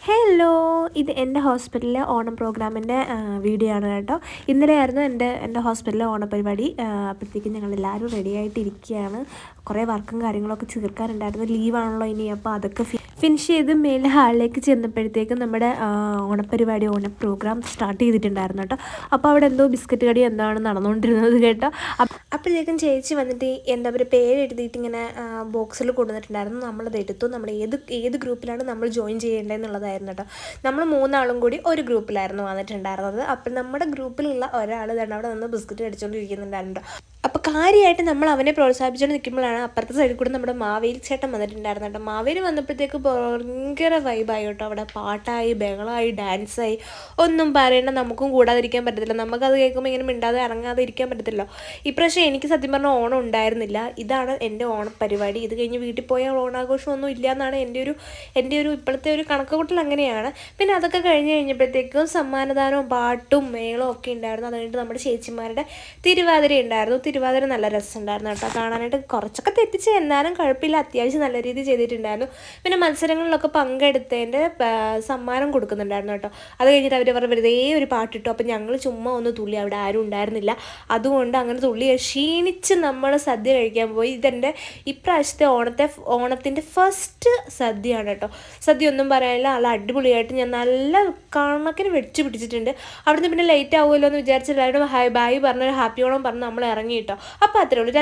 Hello, ഇത് എൻ്റെ ഹോസ്പിറ്റലിലെ ഓണം പ്രോഗ്രാമിൻ്റെ വീഡിയോ ആണ് കേട്ടോ. ഇന്നലെയായിരുന്നു എൻ്റെ ഹോസ്പിറ്റലിലെ ഓണപരിപാടി. അപ്പോഴത്തേക്കും ഞങ്ങളെല്ലാവരും റെഡി ആയിട്ടിരിക്കുകയാണ്. കുറേ വർക്കും കാര്യങ്ങളൊക്കെ തീർക്കാനുണ്ടായിരുന്നു. ലീവാണല്ലോ ഇനി, അപ്പോൾ അതൊക്കെ ഫിനിഷ് ചെയ്ത് മേലെ ഹാളിലേക്ക് ചെന്നപ്പോഴത്തേക്കും നമ്മുടെ ഓണപരിപാടി പ്രോഗ്രാം സ്റ്റാർട്ട് ചെയ്തിട്ടുണ്ടായിരുന്നു കേട്ടോ. അപ്പോൾ അവിടെ എന്തോ ബിസ്ക്കറ്റ് കടി എന്താണ് നടന്നുകൊണ്ടിരുന്നത് കേട്ടോ. അപ്പോഴത്തേക്കും ചേച്ചി വന്നിട്ട് എന്താ പറയുക പേര് എഴുതിയിട്ട് ഇങ്ങനെ ബോക്സിൽ കൊണ്ടുവന്നിട്ടുണ്ടായിരുന്നു. നമ്മളത് എടുത്തു. നമ്മൾ ഏത് ഗ്രൂപ്പിലാണ് നമ്മൾ ജോയിൻ ചെയ്യേണ്ടതെന്നുള്ളതായിരുന്നു കേട്ടോ. നമ്മൾ 3 ആളും കൂടി ഒരു ഗ്രൂപ്പിലായിരുന്നു വന്നിട്ടുണ്ടായിരുന്നത്. അപ്പം നമ്മുടെ ഗ്രൂപ്പിലുള്ള ഒരാൾ തന്നെ അവിടെ നിന്ന് ബിസ്ക്കറ്റ് അടിച്ചുകൊണ്ടിരിക്കുന്നുണ്ടായിരുന്നു. അപ്പോൾ കാര്യമായിട്ട് നമ്മൾ അവനെ പ്രോത്സാഹിപ്പിച്ചുകൊണ്ട് നിൽക്കുമ്പോഴാണ് അപ്പുറത്തെ സൈഡിൽ കൂടെ നമ്മുടെ മാവേലി ചേട്ടൻ വന്നിട്ടുണ്ടായിരുന്നു കേട്ടോ. മാവേലി വന്നപ്പോഴത്തേക്ക് ഭയങ്കര വൈബായി കേട്ടോ. അവിടെ പാട്ടായി, ബഹളമായി, ഡാൻസായി, ഒന്നും പറയേണ്ട. നമുക്കും കൂടാതിരിക്കാൻ പറ്റത്തില്ല. നമുക്കത് കേൾക്കുമ്പോൾ ഇങ്ങനെ മിണ്ടാതെ ഇറങ്ങാതെ ഇരിക്കാൻ പറ്റത്തില്ലോ. ഇപ്രാവശ്യം എനിക്ക് സത്യം പറഞ്ഞാൽ ഓണം ഉണ്ടായിരുന്നില്ല. ഇതാണ് എൻ്റെ ഓണപ്പരിപാടി. ഇത് കഴിഞ്ഞ് വീട്ടിൽ പോയാൽ ഓണാഘോഷമൊന്നും ഇല്ല എന്നാണ് എൻ്റെ ഒരു ഇപ്പോഴത്തെ ഒരു കണക്കുകൂട്ടൽ അങ്ങനെയാണ്. പിന്നെ അതൊക്കെ കഴിഞ്ഞപ്പോഴത്തേക്കും സമ്മാനദാനവും പാട്ടും മേളവും ഒക്കെ ഉണ്ടായിരുന്നു. അത് കഴിഞ്ഞിട്ട് നമ്മുടെ ചേച്ചിമാരുടെ തിരുവാതിര ഉണ്ടായിരുന്നു. തിരുവാതിര നല്ല രസമുണ്ടായിരുന്നു കേട്ടോ കാണാനായിട്ട്. കുറച്ചൊക്കെ തെറ്റിച്ച് എന്നാലും കുഴപ്പമില്ല, അത്യാവശ്യം നല്ല രീതിയിൽ ചെയ്തിട്ടുണ്ടായിരുന്നു. പിന്നെ മത്സരങ്ങളിലൊക്കെ പങ്കെടുത്തതിൻ്റെ സമ്മാനം കൊടുക്കുന്നുണ്ടായിരുന്നു കേട്ടോ. അത് കഴിഞ്ഞിട്ട് അവർ വെറുതെ ഒരു പാട്ടിട്ടു. അപ്പം ഞങ്ങൾ ചുമ്മാ ഒന്ന് തുള്ളി, അവിടെ ആരും ഉണ്ടായിരുന്നില്ല. അതുകൊണ്ട് അങ്ങനെ തുള്ളി ക്ഷീണിച്ച് നമ്മൾ സദ്യ കഴിക്കാൻ പോയി. ഇതെൻ്റെ ഇപ്രാവശ്യത്തെ ഓണത്തിൻ്റെ ഫസ്റ്റ് സദ്യയാണ് കേട്ടോ. സദ്യ ഒന്നും പറയാനില്ല, നല്ല അടിപൊളിയായിട്ട് ഞാൻ നല്ല കണക്കിന് വെച്ച് പിടിച്ചിട്ടുണ്ട്. അവിടുന്ന് പിന്നെ ലേറ്റ് ആവുമല്ലോ എന്ന് വിചാരിച്ച് എല്ലാവരും ബൈ പറഞ്ഞൊരു ഹാപ്പി ഓണം പറഞ്ഞ് നമ്മൾ ഇറങ്ങി കേട്ടോ. അപ്പോൾ അത്രേ ഉള്ളൂ.